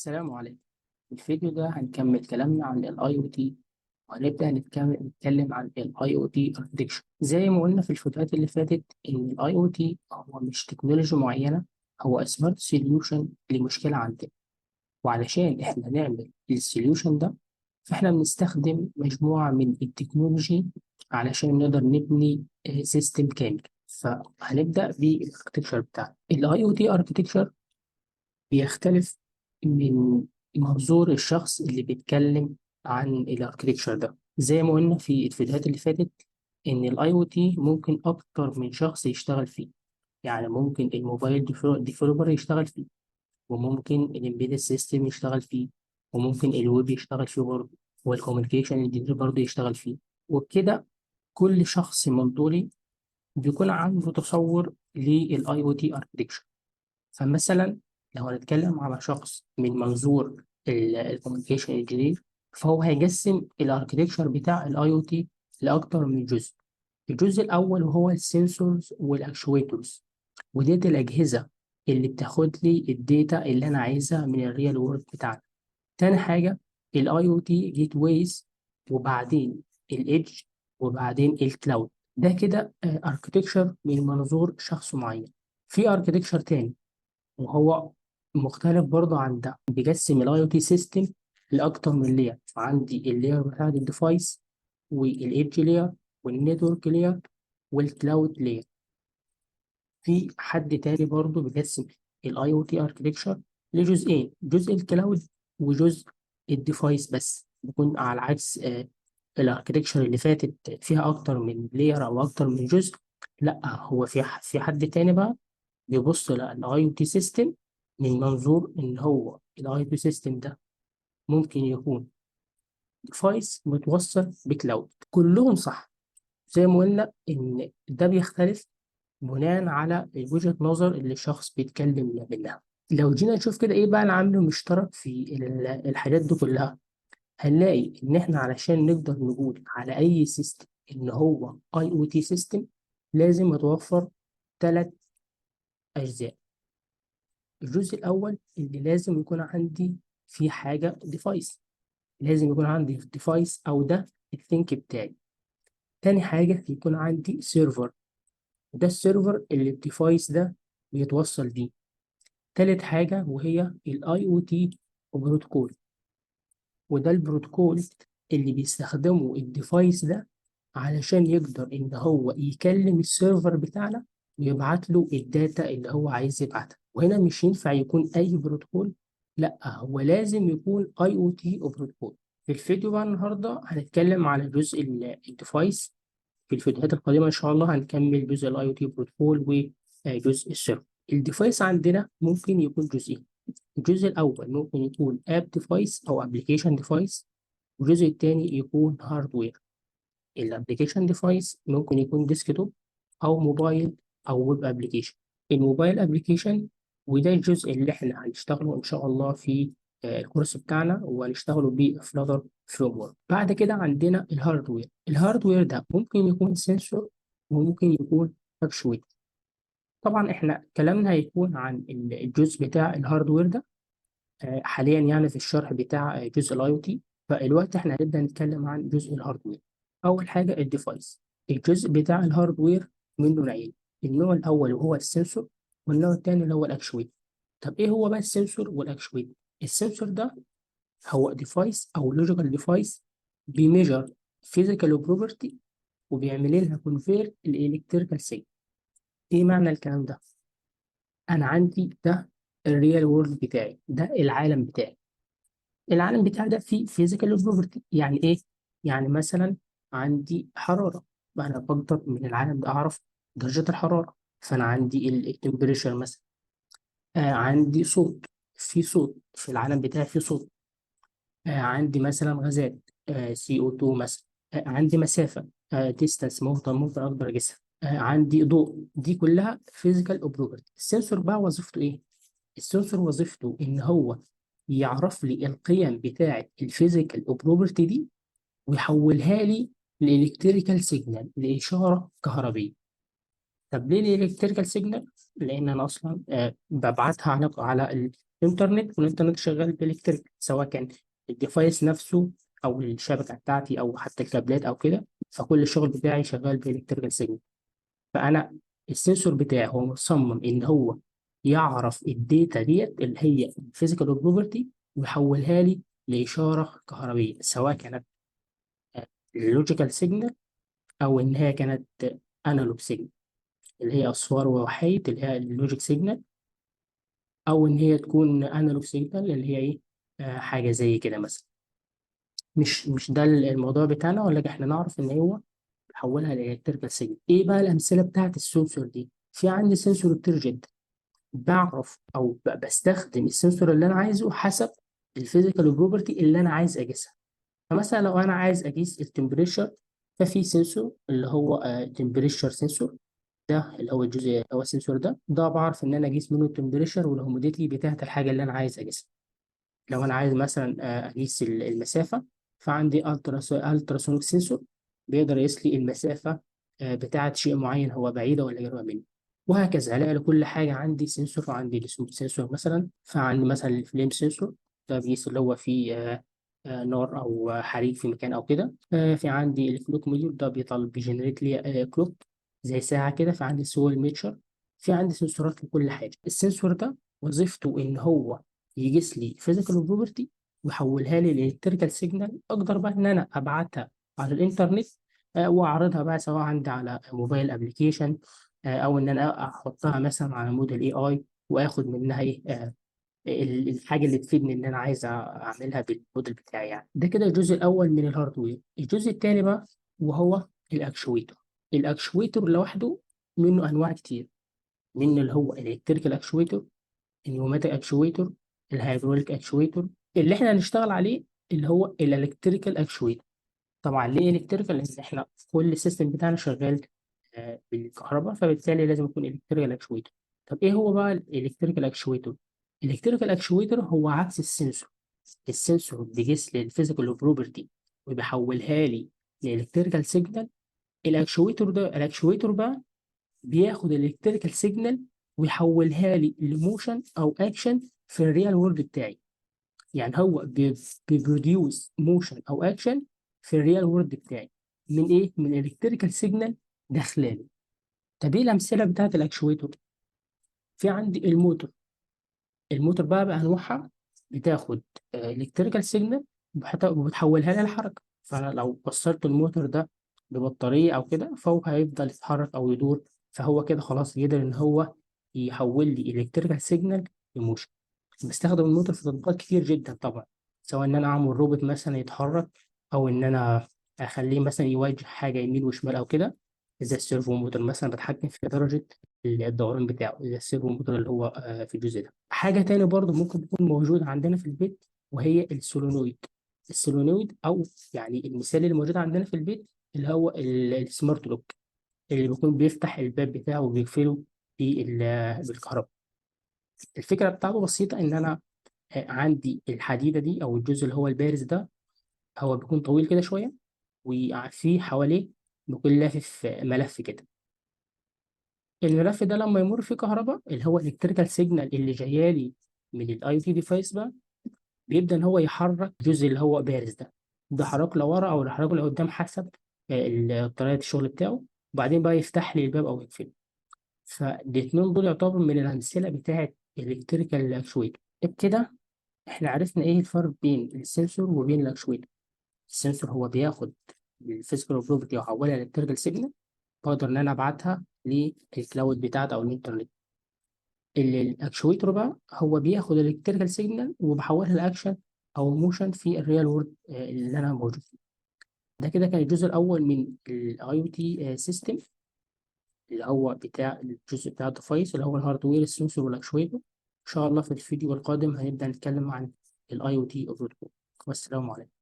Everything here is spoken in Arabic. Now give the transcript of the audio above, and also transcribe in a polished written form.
السلام عليكم. في الفيديو ده هنكمل كلامنا عن ال IoT، وهنبدأ نتكلم عن ال IoT Architecture. زي ما قلنا في الفيديوهات اللي فاتت إن ال IoT هو مش تكنولوجيا معينة، هو سمارت سوليوشن لمشكلة عندنا. وعلشان إحنا نعمل السوليوشن ده فإحنا بنستخدم مجموعة من التكنولوجي علشان نقدر نبني سيستم كامل. فهنبدأ بالاركتكشر بتاعنا. ال IoT Architecture بيختلف من منظور الشخص اللي بيتكلم عن الاركتكشر ده. زي ما قلنا في الفيديوهات اللي فاتت ان الاي او تي ممكن اكتر من شخص يشتغل فيه. يعني ممكن الموبايل ديفلوبر يشتغل فيه، وممكن الامبيدد سيستم يشتغل فيه، وممكن الويب يشتغل فيه برضه، والكوميونيكيشن انجينير برضه يشتغل فيه. وبكده كل شخص من دول بيكون عنده تصور للاي او تي اركتكشر. فمثلا لو هنتكلم على شخص من منظور الكوميونيكيشن انجينير، فهو هيقسم الاركتكشر بتاع الاي او تي لاكتر من جزء. الجزء الاول وهو السنسورز والاكشويتورز، وديت الاجهزه اللي بتاخد لي الداتا اللي انا عايزها من الريال وورلد بتاعنا. تاني حاجه الاي او تي جيت ويز، وبعدين الايدج، وبعدين الكلاود. ده كده اركتكشر من منظور شخص معين. في اركتكشر تاني وهو مختلف برضه عن ده، بيقسم الاي او تي سيستم لاكتر من لير. عندي اللير بتاعت الديفايس، والايدج لير، والنتورك لير، والكلاود لير. في حد تاني برضه بيقسم الاي او تي اركتكشر لجزئين، جزء الكلاود وجزء الديفايس. بس بيكون على عكس الاركتكشر اللي فاتت فيها اكتر من لير او اكتر من جزء. لا، هو في حد تاني بقى بيبص للاي او تي سيستم من منظور ان هو الاي او تي سيستم ده ممكن يكون ديفايس متوصل بكلاود. كلهم صح. زي ما قلنا ان ده بيختلف بناء على وجهة نظر اللي الشخص بيتكلم منها. لو جينا نشوف كده ايه بقى العامل المشترك في الحاجات دي كلها، هنلاقي ان احنا علشان نقدر نقول على اي سيستم ان هو اي او تي سيستم لازم يتوفر ثلاث اجزاء. الجزء الأول اللي لازم يكون عندي في حاجة ديفايس، لازم يكون عندي ديفايس أو ده الثينك بتاعي. تاني حاجة يكون عندي سيرفر، ده السيرفر اللي الديفايس ده بيتوصل بيه. تالت حاجة وهي الاي او تي بروتوكول، وده البروتوكول اللي بيستخدمه الديفايس ده علشان يقدر إن هو يكلم السيرفر بتاعنا ويبعت له الداتا اللي هو عايز يبعتها. وهنا مش ينفع يكون أي بروتوكول، لا، هو لازم يكون اي او تي بروتوكول. في الفيديو بقى النهارده هنتكلم على جزء الديفايس. في الفيديوهات القادمة إن شاء الله هنكمل جزء الاي او تي بروتوكول وجزء السيرفر. الديفايس عندنا ممكن يكون جزئين. الجزء الأول ممكن يكون اب ديفايس أو ابلكيشن ديفايس، والجزء الثاني يكون هاردوير. الابلكيشن ديفايس ممكن يكون ديسكتوب او موبايل او ويب ابلكيشن. الموبايل ابلكيشن وده الجزء اللي احنا هنشتغله ان شاء الله في الكورس بتاعنا، وهنشتغله بفلاتر فريم ورك. بعد كده عندنا الهاردوير. الهاردوير ده ممكن يكون سنسور وممكن يكون اكشويتر. طبعا احنا كلامنا هيكون عن الجزء بتاع الهاردوير ده حاليا، يعني في الشرح بتاع جزء الاي او تي. فالوقت احنا هنبدا نتكلم عن جزء الهاردوير. اول حاجه الديفايس. الجزء بتاع الهاردوير منه نوعين، النوع الاول وهو السنسور، والنوع الثاني اللي هو الاكشويت. طب ايه هو بقى السنسور والاكشويت؟ السنسور ده هو ديفايس او لوجيكال ديفايس بيميجر فيزيكال بروبرتي وبيعمل لها كونفيرت الالكتريكال سيجنال. ايه معنى الكلام ده؟ انا عندي ده الريال وورلد بتاعي، ده العالم بتاعي. العالم بتاعي ده فيه فيزيكال بروبرتي. يعني ايه؟ يعني مثلا عندي حراره، انا بقدر من العالم ده اعرف درجه الحراره. فانا عندي التمبريتشر مثلا. عندي صوت، في صوت في العالم بتاعي، في صوت. عندي مثلا غازات، CO2 مثلا. عندي مسافه، ديستانس، ممكن اقدر اقيسها. عندي ضوء. دي كلها فيزيكال بروبرتي. السنسور بقى وظيفته ايه؟ السنسور وظيفته ان هو يعرف لي القيم بتاعه الفيزيكال بروبرتي دي ويحولها لي لإلكتريكال سيجنال، لإشارة كهربية. طب ليه الإلكتريكال سيجنال؟ لأن أنا أصلا ببعتها على انترنت، والانترنت شغال بالالكتريك، سواء كان الديفايس نفسه او الشبكه بتاعتي او حتى الكابلات او كده. فكل الشغل بتاعي شغال بالالكتريكال سيجنال. فانا السنسور بتاعي هو مصمم ان هو يعرف الداتا ديت اللي هي الفيزيكال بروبرتي، ويحولها لي لاشاره كهربيه، سواء كانت لوجيكال سيجنال او ان هي كانت انالوج سيجنال اللي هي اصفار ووحيد اللي هي اللوجيك سيجنال، او ان هي تكون انالوج سيجنال اللي هي ايه، حاجه زي كده مثلا. مش ده الموضوع بتاعنا، ولكن احنا نعرف ان هو بيحولها لالكتريكال سيجنال. ايه بقى الامثله بتاعت السنسور دي؟ في عندي سنسور كتير جدا، بعرف او بستخدم السنسور اللي انا عايزه حسب الفيزيكال بروبرتي اللي انا عايز اقيسها. فمثلا لو انا عايز اقيس التمبريتشر، ففي سنسور اللي هو تمبريتشر سنسور، ده اللي هو الجزء اللي هو السنسور ده بعرف ان انا اقيس منه التمبريتشر والهوميديتي بتاعت الحاجه اللي انا عايز اقيسها. لو انا عايز مثلا اقيس المسافه، فعندي التراسونيك سنسور بيقدر يقيس لي المسافه بتاعه شيء معين، هو بعيده ولا قريبه مني. وهكذا هلاقي لكل حاجه عندي سنسور. عندي السموث سنسور مثلا، فعندي مثلا الفليم سنسور، ده بيقيس اللي هو فيه نار او حريق في مكان او كده. في عندي الكلوك موديول، ده بيجنريت لي كلوك زي ساعه كده. فعندي سول ميتشر. في عندي سنسورات لكل حاجه. السنسور ده وظيفته ان هو يقيس لي فيزيكال بروبرتي ويحولها لي لالكتريكال سيجنال، اقدر بقى ان انا ابعتها على الانترنت واعرضها بقى، سواء عندي على موبايل ابلكيشن او ان انا احطها مثلا على موديل اي اي، واخد منها ايه الحاجه اللي تفيدني ان انا عايز اعملها بالموديل بتاعي. يعني ده كده الجزء الاول من الهاردوير. الجزء الثاني بقى وهو الاكشويتر. الاكشويتر لوحده منه انواع كتير، من اللي هو الالكتريكال اكشويتر، النيوماتيك اكشويتر، الهيدروليك اكشويتر. اللي احنا هنشتغل عليه اللي هو الالكتريكال اكشويتر. طبعا ليه الكتريكال؟ لان احنا كل السيستم بتاعنا شغال بالكهرباء، فبالتالي لازم يكون الكتريكال اكشويتر. طب ايه هو بقى الالكتريكال اكشويتر؟ الالكتريكال اكشويتر هو عكس السنسور. السنسور بيقيس لي الفيزيكال بروبرتي وبيحولها لي لالكتريكال سيجنال. الاكشويتر بقى بياخد الالكتريكال سيجنال ويحولها لي لموشن او اكشن في الريال وورلد بتاعي. يعني هو بيبروديوس موشن او اكشن في الريال وورلد بتاعي من ايه؟ من الكتريكال سيجنال داخلالي. طب ايه الامثله بتاعت الاكشويتور؟ في عندي الموتور. الموتور بقى بانواعها، بتاخد الكتريكال سيجنال وبتحولها لي لحركه. فانا لو وصلت الموتور ده ببطاريه او كده، فهو هيفضل يتحرك او يدور. فهو كده خلاص يقدر ان هو يحول لي الكتريكال سيجنال لموشن. بستخدم الموتور في تطبيقات كتير جدا طبعا، سواء ان انا اعمل روبوت مثلا يتحرك، او ان انا اخليه مثلا يواجه حاجه يمين وشمال او كده، زي السيرفو موتور مثلا بتحكم في درجه الدوران بتاعه، زي السيرفو موتور اللي هو في الجزء ده. حاجه تاني برضو ممكن تكون موجوده عندنا في البيت، وهي السولونويد. السولونويد، او يعني المثال اللي موجود عندنا في البيت اللي هو السمارت لوك، اللي بيكون بيفتح الباب بتاعه وبيقفله بالكهرباء. الفكره بتاعته بسيطه، ان انا عندي الحديدة دي أو الجزء اللي هو البارز ده، هو بيكون طويل كده شوية، وفي حواليه بيكون لافف ملف كده. الملف ده لما يمر فيه كهرباء، اللي هو الكتريكال سيجنال اللي جايه لي من الاي تي ديفايس بقى، بيبدأ إن هو يحرك الجزء اللي هو بارز ده. ده حركه لورا أو حركه لقدام حسب طريقة الشغل بتاعه. وبعدين بقى يفتح لي الباب أو يقفله. فالاتنين دول يعتبر من الأمثلة بتاعة الإلكتريكال أكشويتر. بكده إحنا عرفنا إيه الفرق بين السنسور وبين الأكشويتر. السنسور هو بياخد الفيزيكال بروبرتي ويحولها للترجل سيجنال، بقدر ان انا ابعتها للكلاود بتاعتي او الانترنت. الاكشويتر بقى هو بياخد الالكتريكال سيجنال وبحولها لاكشن او موشن في الريال وورد اللي انا موجود فيه. ده كده كان الجزء الاول من الاي او تي سيستم، اللي هو بتاع الجزء بتاع الديفايس اللي هو الهاردوير السنسور والاكشويتر. ان شاء الله في الفيديو القادم هنبدا نتكلم عن الاي او تي. والسلام عليكم.